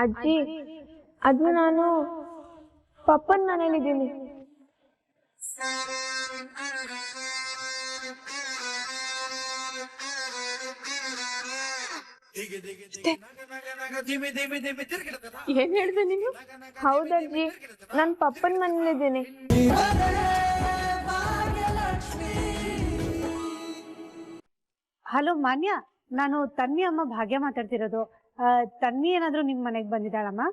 ಅಜ್ಜಿ, ಅದು ನಾನು ಪಪ್ಪನ ಮನೇಲಿದ್ದೀನಿ. ಏನ್ ಹೇಳ್ದೆ ನೀನು? ಹೌದಜ್ಜಿ, ನಾನು ಪಪ್ಪನ ಮನೇಲಿದ್ದೀನಿ. ಹಲೋ ಮಾನ್ಯ, ನಾನು ತನ್ವಿ ಅಮ್ಮ ಭಾಗ್ಯ ಮಾತಾಡ್ತಿರೋದು. ತನ್ವಿ ಏನಾದ್ರು ನಿಮ್ ಮನೆಗೆ ಬಂದಿದ್ದಾಳಮ್ಮ?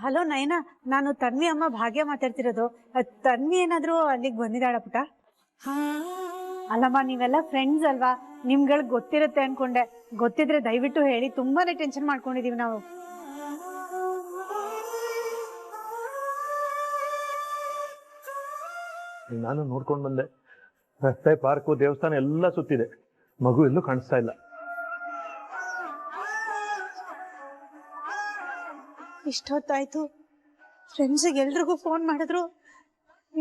ಹಲೋ ನಯನ, ನಾನು ತನ್ವಿ ಅಮ್ಮ ಭಾಗ್ಯ ಮಾತಾಡ್ತಿರೋದು. ತನ್ವಿ ಏನಾದ್ರು ಅಲ್ಲಿಗೆ ಬಂದಿದ್ದಾಳ ಪುಟ? ಅಲ್ಲಮ್ಮ, ನೀವೆಲ್ಲ ಫ್ರೆಂಡ್ಸ್ ಅಲ್ವಾ, ನಿಮ್ಗಳಿಗೆ ಗೊತ್ತಿರುತ್ತೆ ಅನ್ಕೊಂಡೆ. ಗೊತ್ತಿದ್ರೆ ದಯವಿಟ್ಟು ಹೇಳಿ, ತುಂಬಾನೇ ಟೆನ್ಷನ್ ಮಾಡ್ಕೊಂಡಿದೀವಿ ನಾವು. ನಾನು ನೋಡ್ಕೊಂಡು ಬಂದೆ. ರಸ್ತೆ, ಪಾರ್ಕು, ದೇವಸ್ಥಾನ ಎಲ್ಲ ಸುತ್ತಿದೆ, ಮಗು ಎಲ್ಲೂ ಕಾಣಿಸ್ತಾ ಇಲ್ಲ. ಇಷ್ಟೊತ್ತಾಯ್ತು, ಫ್ರೆಂಡ್ಸಿಗೆ ಎಲ್ರಿಗೂ ಫೋನ್ ಮಾಡಿದ್ರು,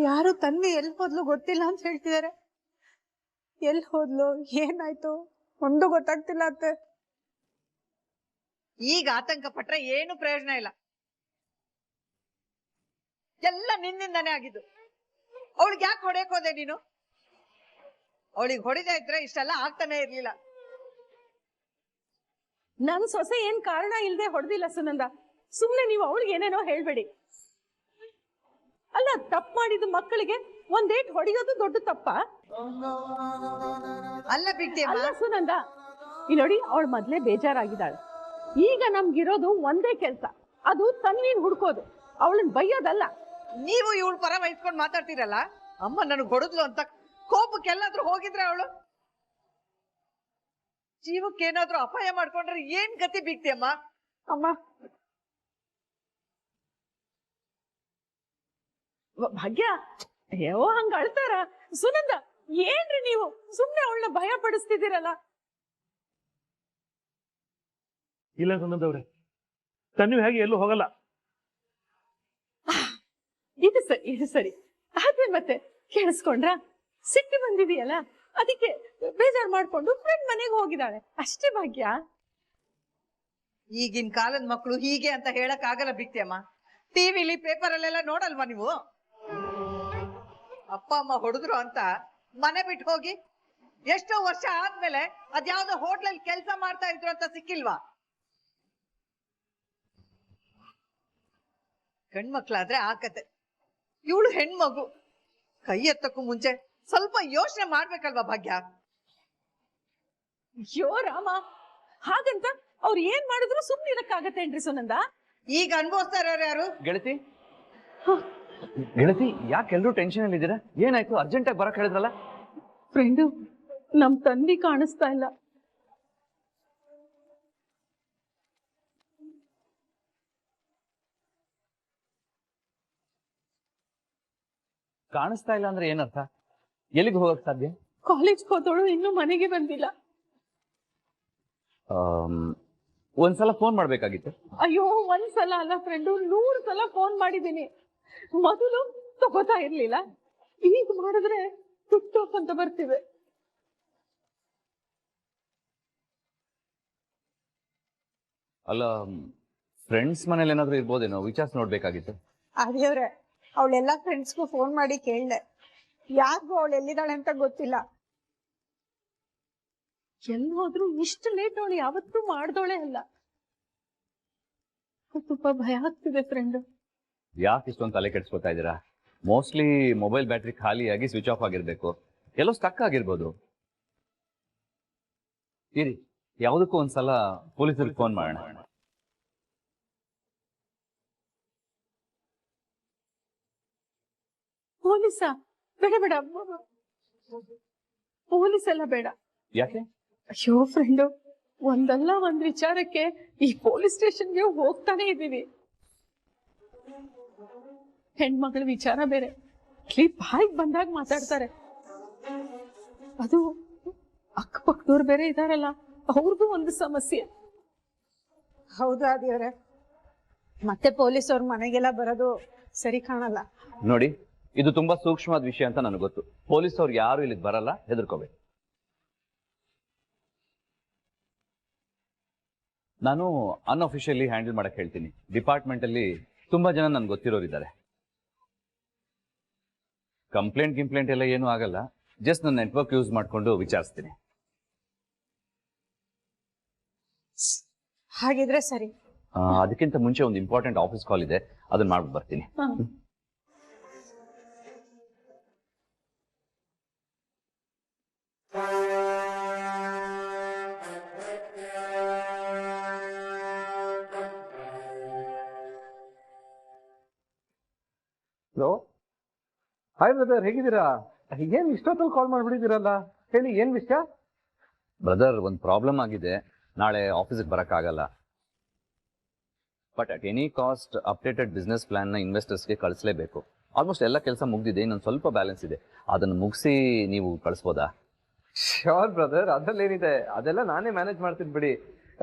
ಯಾರು ತನ್ವಿ ಎಲ್ಲಿ ಹೋದ್ಲು ಗೊತ್ತಿಲ್ಲ ಅಂತ ಹೇಳ್ತಿದ್ದಾರೆ. ಎಲ್ಲಿ ಹೋದ್ಲು, ಏನಾಯ್ತು ಒಂದು ಗೊತ್ತಾಗ್ತಿಲ್ಲ ಅತ್ತೆ. ಈಗ ಆತಂಕ ಪಟ್ರೆ ಏನು ಪ್ರಯೋಜನ ಇಲ್ಲ. ಎಲ್ಲ ನಿನ್ನಿಂದಾನೇ ಆಗಿದ್ದು. ಅವಳಿಗೆ ಯಾಕೆ ಹೊಡೆಯಕ್ ಹೋದೆ ನೀನು? ಅವಳಿಗೆ ಹೊಡಿತಾ ಇದ್ರೆ ಇಷ್ಟೆಲ್ಲ ಆಗ್ತಾನೆ ಇರ್ಲಿಲ್ಲ. ನನ್ ಸೊಸೆ ಏನ್ ಕಾರಣ ಇಲ್ದೆ ಹೊಡೆದಿಲ್ಲ ಸುನಂದ. ಸುಮ್ನೆ ನೀವು ಅವಳಿಗೆ ಏನೇನೋ ಹೇಳ್ಬೇಡಿ. ಅಲ್ಲ, ತಪ್ಪು ಮಾಡಿದ ಮಕ್ಕಳಿಗೆ ಒಂದೇಟ್ ಹೊಡೆಯೋದು ದೊಡ್ಡ ತಪ್ಪ ಅಲ್ಲ ಬಿಟ್ಟಿ ಅಲ್ಲ ಸುನಂದ. ಇಲ್ಲಿ ನೋಡಿ, ಅವಳು ಮೊದ್ಲೇ ಬೇಜಾರಾಗಿದ್ದಾಳೆ. ಈಗ ನಮ್ಗಿರೋದು ಒಂದೇ ಕೆಲ್ಸ, ಅದು ತನ್ವಿನ್ ಹುಡ್ಕೋದು, ಅವಳನ್ನ ಬೈಯೋದಲ್ಲ. ನೀವು ಇವಳು ಪರ ವಹಿಸ್ಕೊಂಡು ಮಾತಾಡ್ತೀರಲ್ಲ. ಅಮ್ಮ ನನಗ್ ಹೊಡೆದ್ಲು ಅಂತ ಕೋಪಕ್ಕೆಲ್ಲಾದ್ರೂ ಹೋಗಿದ್ರೆ ಅವಳು ಜೀವಕ್ಕೇನಾದ್ರೂ ಅಪಾಯ ಮಾಡ್ಕೊಂಡ್ರೆ ಏನ್ ಗತಿ ಬೀಗ್ತಿ ಅಮ್ಮ? ಅಮ್ಮ, ಭಾಗ್ಯ, ಅಯ್ಯೋ ಹಂಗ ಅಳ್ತಾರ? ಸುನಂದ, ಏನ್ರಿ ನೀವು ಸುಮ್ನೆ ಅವಳನ್ನ ಭಯ ಪಡಿಸ್ತಿದ್ದೀರಲ್ಲ. ಇಲ್ಲ ಸುನಂದವ್ರೆ, ತನ್ವಿ ಹೇಗೆ ಎಲ್ಲೂ ಹೋಗಲ್ಲ. ಇದು ಸರಿ. ಆದ್ರೆ ಮತ್ತೆ ಕೇಳಿಸ್ಕೊಂಡ್ರ? ಸಿಟ್ಟು ಬಂದಿದೆಯಲ್ಲ, ಅದಕ್ಕೆ ಬೇಜಾರ್ ಮಾಡ್ಕೊಂಡು ಫ್ರೆಂಡ್ ಮನೆಗೆ ಹೋಗಿದ್ದಾಳೆ ಅಷ್ಟೇ. ಭಾಗ್ಯ, ಈಗಿನ ಕಾಲದ ಮಕ್ಕಳು ಹೀಗೆ ಅಂತ ಹೇಳಕ್ ಆಗಲ್ಲ ಬಿಕ್ತಿ ಅಮ್ಮ. ಟಿವಿಲಿ ಪೇಪರ್ ಅಲ್ಲೆಲ್ಲ ನೋಡಲ್ವಾ ನೀವು? ಅಪ್ಪ ಅಮ್ಮ ಹೊಡೆದ್ರು ಅಂತ ಮನೆ ಬಿಟ್ಟು ಹೋಗಿ ಎಷ್ಟೋ ವರ್ಷ ಆದ್ಮೇಲೆ ಅದ್ಯಾವ್ದೋ ಹೋಟ್ಲಲ್ಲಿ ಕೆಲಸ ಮಾಡ್ತಾ ಇದ್ರು ಅಂತ ಸಿಕ್ಕಿಲ್ವಾ? ಗಂಡ್ಮಕ್ಳಾದ್ರೆ ಆಕತೆ. ಇವಳು ಹೆಣ್ಮಗು, ಕೈ ಎತ್ತಕ್ಕೂ ಮುಂಚೆ ಸ್ವಲ್ಪ ಯೋಚನೆ ಮಾಡ್ಬೇಕಲ್ವಾ ಭಾಗ್ಯ? ಅಯ್ಯೋ ರಾಮ, ಹಾಗಂತ ಅವ್ರು ಏನ್ ಮಾಡಿದ್ರು ಸುಮ್ನೆ ಇರಕ್ಕಾಗತ್ತೇನ್ರಿ ಸುನಂದ? ಈಗ ಅನ್ಭವಿಸ್ತಾ ಇರೋರು ಯಾರು? ಗೆಳತಿ, ಗೆಳತಿ, ಯಾಕೆ ಎಲ್ರು ಟೆನ್ಷನ್ ಅಲ್ಲಿ ಇದ್ದೀರಾ? ಏನಾಯ್ತು? ಅರ್ಜೆಂಟ್ ಆಗಿ ಬರಕ್ ಹೇಳಿದ್ರಲ್ಲ. ಫ್ರೆಂಡು, ನಮ್ ತಂದಿ ಕಾಣಿಸ್ತಾ ಇಲ್ಲ. ಕಾಣಿಸ್ತಾ ಇಲ್ಲ ಅಂದ್ರೆ ಏನರ್ಥ? ಎಲ್ಲಿಗೆ ಹೋಗಕ್ ಸಾಧ್ಯ? ಕಾಲೇಜ್ ಹೋದವಳು ಇನ್ನೂ ಮನೆಗೆ ಬಂದಿಲ್ಲ. ಒಂದ್ಸಲ ಫೋನ್ ಮಾಡ್ಬೇಕಾಗಿತ್ತು. ಅಯ್ಯೋ, ಒಂದ್ಸಲ ಅಲ್ಲ ಫ್ರೆಂಡು, 100 ಸಲ ಫೋನ್ ಮಾಡಿದ್ದೀನಿ. ಮೊದಲು ತಗೋತಾ ಇರ್ಲಿಲ್ಲ, ಈಗ ಮಾಡಿದ್ರೆ ಟಿಕ್ಟಾಕ್ ಅಂತ ಬರ್ತಿವೆ. ಅಲ್ಲ, ಫ್ರೆಂಡ್ಸ್ ಮನೇಲಿ ಏನಾದ್ರು ಇರ್ಬೋದೇನೋ, ವಿಚಾರಿಸಿ ನೋಡ್ಬೇಕಾಗಿತ್ತು. ಅದೇವ್ರೆ, ಅವಳೆಲ್ಲಾ ಫ್ರೆಂಡ್ಸ್ಗೂ ಫೋನ್ ಮಾಡಿ ಕೇಳ್ದೆ, ಯಾರಿಗೂ ಅವಳು ಎಲ್ಲಿದ್ದಾಳೆ ಅಂತ ಗೊತ್ತಿಲ್ಲ. ಎಲ್ಲಿ ಹೋದ್ರು ಇಷ್ಟು ಲೇಟ್ ಅವಳು ಯಾವತ್ತೂ ಮಾಡ್ದೋಳೆ ಅಲ್ಲ. ತುಂಬಾ ಭಯ ಆಗ್ತಿದೆ ಫ್ರೆಂಡ್. ಯಾಕೆ ಇಷ್ಟೊಂದು ತಲೆ ಕೆಡ್ಸ್ಕೊತಾ ಇದ್ದೀರಾ? ಮೋಸ್ಟ್ಲಿ ಮೊಬೈಲ್ ಬ್ಯಾಟ್ರಿ ಖಾಲಿಯಾಗಿ ಸ್ವಿಚ್ ಆಫ್ ಆಗಿರ್ಬೇಕು, ಎಲ್ಲೋ ಸ್ಟಕ್ ಆಗಿರ್ಬೋದು. ಇರಿ, ಯಾವುದಕ್ಕೂ ಒಂದ್ಸಲ ಪೊಲೀಸರಿಗೆ ಫೋನ್ ಮಾಡೋಣ. ಪೊಲೀಸ? ಬೇಡ ಬೇಡ, ಪೊಲೀಸ್ ಎಲ್ಲ ಬೇಡ. ಯಾಕೆ? ಅಯ್ಯೋ ಫ್ರೆಂಡು, ಒಂದಲ್ಲ ಒಂದ್ ವಿಚಾರಕ್ಕೆ ಈ ಪೊಲೀಸ್ ಸ್ಟೇಷನ್ಗೆ ಹೋಗ್ತಾನೆ ಇದ್ದೀವಿ. ಹೆಣ್ಮಗಳ ವಿಚಾರ ಬೇರೆ, ಬಾಯಿಗೆ ಬಂದಾಗ ಮಾತಾಡ್ತಾರೆ. ಅದು ಅಕ್ಕಪಕ್ಕದವ್ರು ಬೇರೆ ಇದಾರಲ್ಲ, ಅವ್ರಿಗೂ ಒಂದು ಸಮಸ್ಯೆ. ಹೌದು ಅದೇವ್ರೆ, ಮತ್ತೆ ಪೊಲೀಸವ್ರ ಮನೆಗೆಲ್ಲ ಬರೋದು ಸರಿ ಕಾಣಲ್ಲ. ನೋಡಿ, ಇದು ತುಂಬಾ ಸೂಕ್ಷ್ಮವಾದ ವಿಷಯ ಅಂತ ನನಗೆ ಗೊತ್ತು. ಪೊಲೀಸ್ ಅವ್ರು ಯಾರು ಇಲ್ಲಿಗೆ ಬರಲ್ಲ, ಹೆದರ್ಕೋಬೇಕು. ನಾನು ಅನ್ಅಫಿಷಿಯಲಿ ಹ್ಯಾಂಡಲ್ ಮಾಡಕ್ ಹೇಳ್ತೀನಿ. ಡಿಪಾರ್ಟ್ಮೆಂಟ್ ಅಲ್ಲಿ ತುಂಬಾ ಜನ ನನ್ಗೆ ಗೊತ್ತಿರೋರಿದ್ದಾರೆ. ಕಂಪ್ಲೇಂಟ್ ಎಲ್ಲ ಏನೂ ಆಗಲ್ಲ. ಜಸ್ಟ್ ನನ್ನ ನೆಟ್ವರ್ಕ್ ಯೂಸ್ ಮಾಡ್ಕೊಂಡು ವಿಚಾರಿಸ್ತೀನಿ. ಹಾಗಿದ್ರೆ ಸರಿ. ಅದಕ್ಕಿಂತ ಮುಂಚೆ ಒಂದು ಇಂಪಾರ್ಟೆಂಟ್ ಆಫೀಸ್ ಕಾಲ್ ಇದೆ, ಅದನ್ನ ಮಾಡ್ಬಿಟ್ಟು ಬರ್ತೀನಿ. ಹಲೋ, ಹಾಯ್ ಬ್ರದರ್, ಹೇಗಿದ್ದೀರಾ? ಏನ್ ಇಷ್ಟೊತ್ತಲ್ಲಿ ಕಾಲ್ ಮಾಡ್ಬಿಟ್ಟಿದ್ದೀರಲ್ಲ, ಹೇಳಿ ಏನ್ ವಿಷಯ? ಬ್ರದರ್, ಒಂದು ಪ್ರಾಬ್ಲಮ್ ಆಗಿದೆ. ನಾಳೆ ಆಫೀಸಿಗೆ ಬರೋಕ್ಕಾಗಲ್ಲ. But at any cost updated business ಪ್ಲಾನ್ನ ಇನ್ವೆಸ್ಟರ್ಸ್ಗೆ ಕಳಿಸ್ಲೇಬೇಕು. ಆಲ್ಮೋಸ್ಟ್ ಎಲ್ಲ ಕೆಲಸ ಮುಗ್ದಿದೆ, ಇನ್ನೊಂದು ಸ್ವಲ್ಪ ಬ್ಯಾಲೆನ್ಸ್ ಇದೆ. ಅದನ್ನು ಮುಗಿಸಿ ನೀವು ಕಳಿಸ್ಬೋದಾ? ಶ್ಯೂರ್ ಬ್ರದರ್, ಅದ್ರಲ್ಲೇನಿದೆ, ಅದೆಲ್ಲ ನಾನೇ ಮ್ಯಾನೇಜ್ ಮಾಡ್ತೀನಿ ಬಿಡಿ.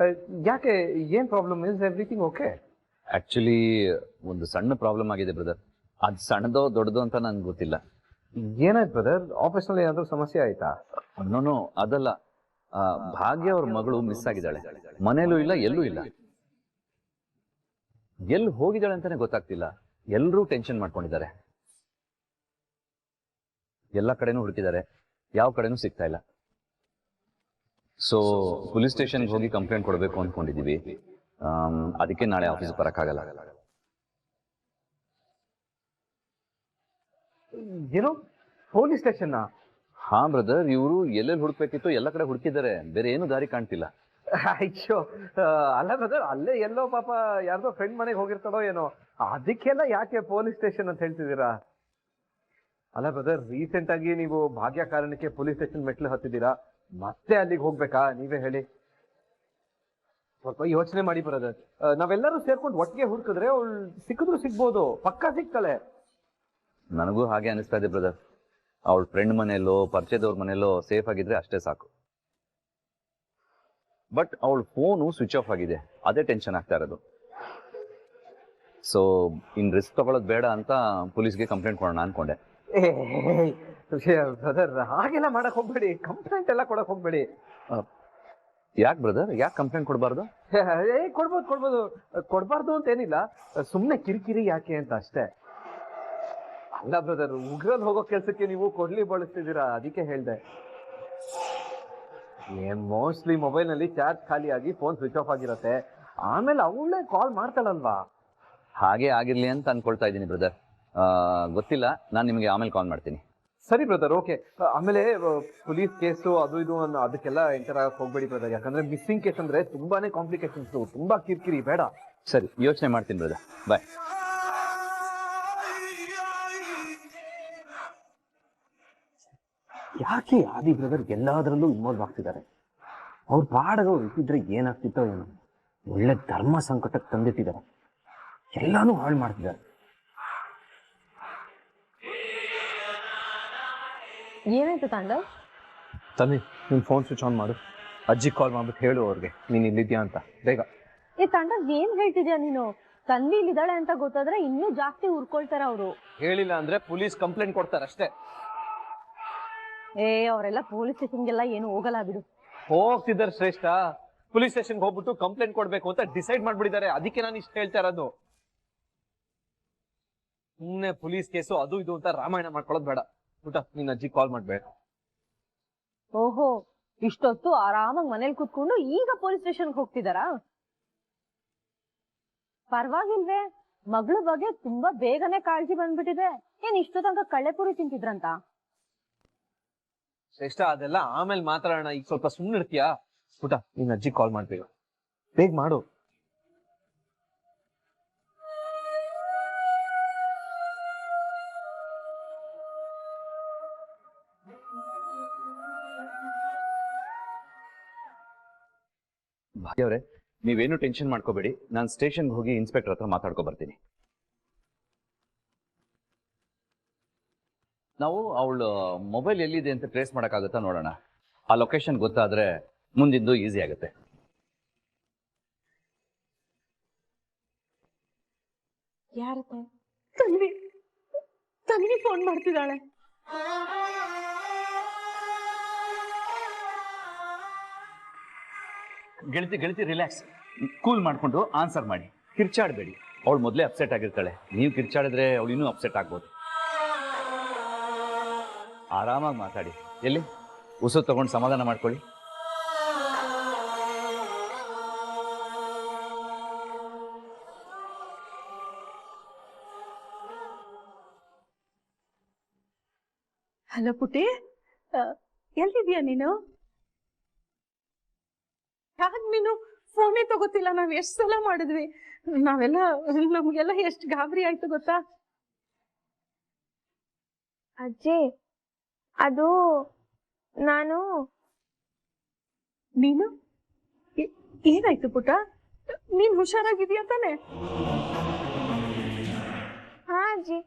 ಯಾಕೆ, ಏನ್ problem? Is everything okay? Actually ಒಂದು ಸಣ್ಣ ಪ್ರಾಬ್ಲಮ್ ಆಗಿದೆ ಬ್ರದರ್. ಅದು ಸಣ್ಣದೋ ದೊಡ್ಡದೋ ಅಂತ ನನ್ಗೆ ಗೊತ್ತಿಲ್ಲ. ಏನಾಯ್ತು ಬ್ರದರ್? ಆಫೀಸ್ನಲ್ಲಿ ಏನಾದ್ರೂ ಸಮಸ್ಯೆ ಆಯ್ತಾ? ನೋ, ಅದಲ್ಲ. ಭಾಗ್ಯ ಅವ್ರ ಮಗಳು ಮಿಸ್ ಆಗಿದ್ದಾಳೆ. ಮನೇಲೂ ಇಲ್ಲ, ಎಲ್ಲೂ ಇಲ್ಲ. ಎಲ್ಲಿ ಹೋಗಿದ್ದಾಳೆ ಅಂತಾನೆ ಗೊತ್ತಾಗ್ತಿಲ್ಲ. ಎಲ್ಲರೂ ಟೆನ್ಷನ್ ಮಾಡ್ಕೊಂಡಿದ್ದಾರೆ. ಎಲ್ಲ ಕಡೆನೂ ಹುಡುಕಿದ್ದಾರೆ, ಯಾವ ಕಡೆನೂ ಸಿಗ್ತಾ ಇಲ್ಲ. ಸೊ ಪೊಲೀಸ್ ಸ್ಟೇಷನ್ಗೆ ಹೋಗಿ ಕಂಪ್ಲೇಂಟ್ ಕೊಡಬೇಕು ಅಂದ್ಕೊಂಡಿದ್ದೀವಿ. ಅದಕ್ಕೆ ನಾಳೆ ಆಫೀಸ್ ಬರೋಕ್ಕಾಗಲ್ಲ. ಏನು, ಪೊಲೀಸ್ ಸ್ಟೇಷನ್? ಹಾ ಬ್ರದರ್, ಇವರು ಎಲ್ಲೆಲ್ಲಿ ಹುಡುಕ್ಬೇಕಿತ್ತು ಎಲ್ಲ ಕಡೆ ಹುಡುಕಿದ್ದಾರೆ, ಬೇರೆ ಏನು ದಾರಿ ಕಾಣ್ತಿಲ್ಲ. ಅಯ್ಯೋ, ಅಲ್ಲ ಬ್ರದರ್, ಅಲ್ಲೇ ಎಲ್ಲೋ ಪಾಪ ಯಾರ್ದೋ ಫ್ರೆಂಡ್ ಮನೆಗೆ ಹೋಗಿರ್ತಾಳೋ ಏನೋ, ಅದಕ್ಕೆಲ್ಲ ಯಾಕೆ ಪೊಲೀಸ್ ಸ್ಟೇಷನ್ ಅಂತ ಹೇಳ್ತಿದ್ದೀರಾ? ಅಲ್ಲ ಬ್ರದರ್, ರೀಸೆಂಟ್ ಆಗಿ ನೀವು ಭಾಗ್ಯ ಕಾರಣಕ್ಕೆ ಪೊಲೀಸ್ ಸ್ಟೇಷನ್ ಮೆಟ್ಲು ಹತ್ತಿದ್ದೀರಾ, ಮತ್ತೆ ಅಲ್ಲಿಗೆ ಹೋಗ್ಬೇಕಾ? ನೀವೇ ಹೇಳಿ. ಸ್ವಲ್ಪ ಯೋಚನೆ ಮಾಡಿ ಬ್ರದರ್. ನಾವೆಲ್ಲರೂ ಸೇರ್ಕೊಂಡು ಒಟ್ಟಿಗೆ ಹುಡುಕಿದ್ರೆ ಅವಳು ಸಿಕ್ಕಿದ್ರು ಸಿಗ್ಬೋದು, ಪಕ್ಕಾ ಸಿಗ್ತಾಳೆ. ನನಗೂ ಹಾಗೆ ಅನಿಸ್ತಾ ಇದೆ ಬ್ರದರ್. ಅವಳ ಫ್ರೆಂಡ್ ಮನೆಯಲ್ಲೋ ಪರಿಚಯದವ್ರ ಮನೆಯಲ್ಲೋ ಸೇಫ್ ಆಗಿದ್ರೆ ಅಷ್ಟೇ ಸಾಕು. ಬಟ್ ಅವಳ ಫೋನು ಸ್ವಿಚ್ ಆಫ್ ಆಗಿದೆ, ಅದೇ ಟೆನ್ಷನ್ ಆಗ್ತಾ ಇರೋದು. ಸೊ ಇನ್ ರಿಸ್ಕ್ ತಗೊಳ್ಳೋದು ಬೇಡ ಅಂತ ಪೊಲೀಸ್ಗೆ ಕಂಪ್ಲೇಂಟ್ ಕೊಡೋಣ ಅನ್ಕೊಂಡೆ. ಬ್ರದರ್, ಹಾಗೆಲ್ಲ ಮಾಡಕ್ ಹೋಗ್ಬೇಡಿ, ಕಂಪ್ಲೇಂಟ್ ಎಲ್ಲ ಕೊಡಕ್ ಹೋಗ್ಬೇಡಿ. ಯಾಕೆ ಬ್ರದರ್, ಯಾಕೆ ಕಂಪ್ಲೇಂಟ್ ಕೊಡಬಾರ್ದು? ಕೊಡ್ಬಾರ್ದು ಅಂತ ಏನಿಲ್ಲ, ಸುಮ್ನೆ ಕಿರಿಕಿರಿ ಯಾಕೆ ಅಂತ ಅಷ್ಟೇ. ಅಲ್ಲ ಬ್ರದರ್, ಉಗ್ರಲ್ಲಿ ಹೋಗೋ ಕೆಲ್ಸಕ್ಕೆ ನೀವು ಕೊಡ್ಲಿ ಬಳಸ್ತಿದ್ದೀರಾ, ಅದಕ್ಕೆ ಹೇಳ್ದೆ. ಮೋಸ್ಟ್ಲಿ ಮೊಬೈಲ್ ನಲ್ಲಿ ಚಾರ್ಜ್ ಖಾಲಿ ಆಗಿ ಫೋನ್ ಸ್ವಿಚ್ ಆಫ್ ಆಗಿರತ್ತೆ, ಆಮೇಲೆ ಅವಳೇ ಕಾಲ್ ಮಾಡ್ತಾಳಲ್ವಾ? ಹಾಗೆ ಆಗಿರ್ಲಿ ಅಂತ ಅನ್ಕೊಳ್ತಾ ಇದ್ದೀನಿ ಬ್ರದರ್. ಗೊತ್ತಿಲ್ಲ, ನಾನು ನಿಮಗೆ ಆಮೇಲೆ ಕಾಲ್ ಮಾಡ್ತೀನಿ. ಸರಿ ಬ್ರದರ್, ಓಕೆ. ಆಮೇಲೆ ಪೊಲೀಸ್ ಕೇಸು ಅದು ಇದು ಅದಕ್ಕೆಲ್ಲ ಎಂಟರ್ ಆಗಕ್ಕೆ ಹೋಗ್ಬೇಡಿ ಬ್ರದರ್, ಯಾಕಂದ್ರೆ ಮಿಸ್ಸಿಂಗ್ ಕೇಸ್ ಅಂದ್ರೆ ತುಂಬಾನೇ ಕಾಂಪ್ಲಿಕೇಶನ್ಸ್, ತುಂಬಾ ಕಿರಿಕಿರಿ, ಬೇಡ. ಸರಿ, ಯೋಚನೆ ಮಾಡ್ತೀನಿ ಬ್ರದರ್, ಬಾಯ್. ಯಾಕೆ ಆದಿ ಬ್ರದರ್ ಎಲ್ಲಾದ್ರಲ್ಲೂ ಇನ್ವಾಲ್ವ್ ಆಗ್ತಿದ್ದಾರೆ? ಅವ್ರ ಪಾಡಗ ಇಟ್ಟಿದ್ರೆ ಏನಾಗ್ತಿತ್ತೋ ಏನೋ. ಒಳ್ಳೆ ಧರ್ಮ ಸಂಕಟಕ್ಕೆ ತಂದಿಟ್ಟಿದ್ದಾರೆ, ಎಲ್ಲಾನು ಹಾಳು ಮಾಡ್ತಿದ್ದಾರೆ. ಏನಾಯ್ತು ತಾಂಡವ್? ತನ್ನಿ, ನಿನ್ ಫೋನ್ ಸ್ವಿಚ್ ಆನ್ ಮಾಡು, ಅಜ್ಜಿ ಕಾಲ್ ಮಾಡ್ಬಿಟ್ಟು ಹೇಳು ಅವ್ರಿಗೆ ನೀನ್ ಇಲ್ಲಿದ್ಯಾ ಅಂತ, ಬೇಗ. ತಾಂಡವ್, ಏನ್ ಹೇಳ್ತಿದ್ಯಾ ನೀನು? ತನ್ವಿ ಇಲ್ಲಿದ್ದಾಳೆ ಅಂತ ಗೊತ್ತಾದ್ರೆ ಇನ್ನೂ ಜಾಸ್ತಿ ಉರ್ಕೊಳ್ತಾರ ಅವರು. ಹೇಳಿಲ್ಲ ಅಂದ್ರೆ ಪೊಲೀಸ್ ಕಂಪ್ಲೇಂಟ್ ಕೊಡ್ತಾರೆ ಅಷ್ಟೇ. ಅವರೆಲ್ಲ ಪೊಲೀಸ್ ಸ್ಟೇಷನ್ಗೆಲ್ಲ ಏನು ಹೋಗಲ್ಲ ಬಿಡು. ಹೋಗ್ತಿದ್ದಾರೆ ಶ್ರೇಷ್ಠ, ಪೊಲೀಸ್ ಸ್ಟೇಷನ್ಗೆ ಹೋಗ್ಬಿಟ್ಟು ಕಂಪ್ಲೇಂಟ್ ಕೊಡ್ಬೇಕು ಅಂತ ಡಿಸೈಡ್ ಮಾಡ್ಬಿಟ್ಟಿದ್ದಾರೆ. ಅದಕ್ಕೆ ನಾನು ಇಷ್ಟ ಹೇಳ್ತಾ ಇರೋದು. ಸುಮ್ನೆ ಪೊಲೀಸ್ ಕೇಸು ಅದು ಇದು ಅಂತ ರಾಮಾಯಣ ಮಾಡ್ಕೊಳ್ಳೋದು ಬೇಡ. ಊಟ ನಿನ್ನ ಅಜ್ಜಿ ಕಾಲ್ ಮಾಡ್ಬೇಡ. ಓಹೋ, ಇಷ್ಟೊತ್ತು ಆರಾಮಾಗಿ ಮನೇಲಿ ಕೂತ್ಕೊಂಡು ಈಗ ಪೊಲೀಸ್ ಸ್ಟೇಷನ್ಗೆ ಹೋಗ್ತಿದಾರಾ? ಪರವಾಗಿಲ್ವೇ, ಮಗಳ ಬಗ್ಗೆ ತುಂಬಾ ಬೇಗನೆ ಕಾಳಜಿ ಬಂದ್ಬಿಟ್ಟಿದೆ. ಏನ್ ಇಷ್ಟು ತನಕ ಕಳ್ಳೆಪುರಿ ತಿಂತಿದ್ರಂತ? ಶ್ರೇಷ್ಠ, ಅದೆಲ್ಲ ಆಮೇಲೆ ಮಾತಾಡೋಣ, ಈಗ ಸ್ವಲ್ಪ ಸುಮ್ಮನೆ ಇರ್ತೀಯಾ? ಊಟ ನಿನ್ನ ಅಜ್ಜಿ ಕಾಲ್ ಮಾಡ್ಬೇಕು, ಬೇಗ ಮಾಡು. ಭಾಗ್ಯ ಅವರೇ, ನೀವೇನು ಟೆನ್ಷನ್ ಮಾಡ್ಕೋಬೇಡಿ. ನಾನು ಸ್ಟೇಷನ್ಗೆ ಹೋಗಿ ಇನ್ಸ್ಪೆಕ್ಟರ್ ಹತ್ರ ಮಾತಾಡ್ಕೊ ಬರ್ತೀನಿ. ನಾವು ಅವಳು ಮೊಬೈಲ್ ಎಲ್ಲಿದೆ ಅಂತ ಟ್ರೇಸ್ ಮಾಡೋಕ್ಕಾಗುತ್ತಾ ನೋಡೋಣ. ಆ ಲೊಕೇಶನ್ ಗೊತ್ತಾದ್ರೆ ಮುಂದಿಂದು ಈಸಿ ಆಗುತ್ತೆ. ಯಾರತ್ತೆ? ತನ್ವಿ ತನ್ವಿ ಫೋನ್ ಮಾಡ್ತಿದ್ದಾಳೆ. ಗೆಳತಿ ರಿಲ್ಯಾಕ್ಸ್, ಕೂಲ್ ಮಾಡ್ಕೊಂಡು ಆನ್ಸರ್ ಮಾಡಿ, ಕಿರ್ಚಾಡಬೇಡಿ. ಅವಳು ಮೊದಲೇ ಅಪ್ಸೆಟ್ ಆಗಿರ್ತಾಳೆ, ನೀವು ಕಿರ್ಚಾಡಿದ್ರೆ ಅವಳು ಇನ್ನೂ ಅಪ್ಸೆಟ್ ಆಗ್ಬೋದು. ಆರಾಮಾಗಿ ಮಾತಾಡಿ. ಎಲ್ಲಿ ಉಸು ತಗೊಂಡು ಸಮಾಧಾನ ಮಾಡ್ಕೊಳ್ಳಿ. ಹಲೋ ಪುಟಿ, ಎಲ್ಲಿದ್ಯಾ ನೀನು? ಯಾಕೆ ನೀನು ಫೋನೇ ತಗೋತಿಲ್ಲ? ನಾವ್ ಎಷ್ಟ್ ಸಲ ಮಾಡಿದ್ವಿ, ನಮ್ಗೆಲ್ಲ ಎಷ್ಟು ಗಾಬರಿ ಆಯ್ತು ಗೊತ್ತಾ? ಅಜ್ಜಿ, ಅದು ನೀನು ಏನಾಯ್ತು ಪುಟ? ನೀನ್ ಹುಷಾರಾಗಿದ್ಯಾ ತಾನೆ? ಹಾ ಅಜ್ಜಿ,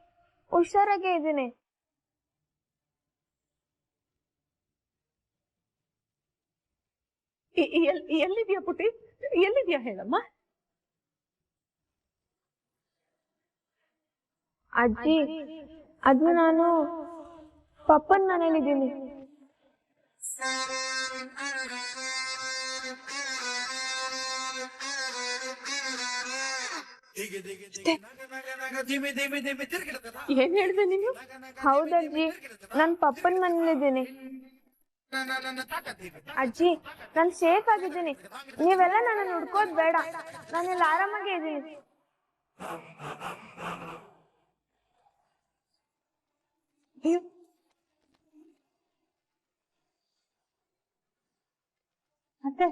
ಹುಷಾರಾಗೇ ಇದ್ದೀನಿ. ಎಲ್ಲಿದ್ಯಾ ಪುಟಿ? ಎಲ್ಲಿದ್ಯಾ ಹೇಳಮ್ಮ. ಅಜ್ಜಿ, ಅದು ನಾನು ಪಪ್ಪನ್ ಮನೇಲಿದ್ದೀನಿ. ಏನ್ ಹೇಳ್ದೆ ನೀನು? ಹೌದಜ್ಜಿ, ನಾನ್ ಪಪ್ಪನ್ ಮನೇಲಿದ್ದೀನಿ. ಅಜ್ಜಿ, ನಾನ್ ಸೇಫ್ ಆಗಿದ್ದೀನಿ. ನೀವೆಲ್ಲ ನನ್ನ ಹುಡ್ಕೋದ್ ಬೇಡ, ನಾನೆಲ್ಲ ಆರಾಮಾಗೇ ಇದ್ದೀನಿ. ಮತ್ತೆ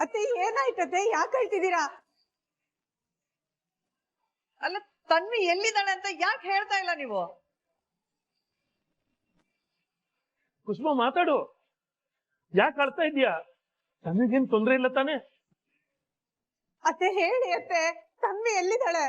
ಅತ್ತೆ ಏನಾಯ್ತತೆ? ಯಾಕೆ ಹೇಳ್ತಿದ್ದೀರಾ? ಅಲ್ಲ, ತನ್ವಿ ಎಲ್ಲಿದ್ದಾಳೆ ಅಂತ ಯಾಕೆ ಹೇಳ್ತಾ ಇಲ್ಲ ನೀವು? ಕುಸುಮ ಮಾತಾಡು, ಯಾಕೆ ಅಳ್ತಾ ಇದೀಯಾ? ತನಗೇನ್ ತೊಂದ್ರೆ ಇಲ್ಲ ತಾನೆ? ಅತ್ತೆ ಹೇಳಿ ಅತ್ತೆ, ತನ್ವಿ ಎಲ್ಲಿದ್ದಾಳೆ?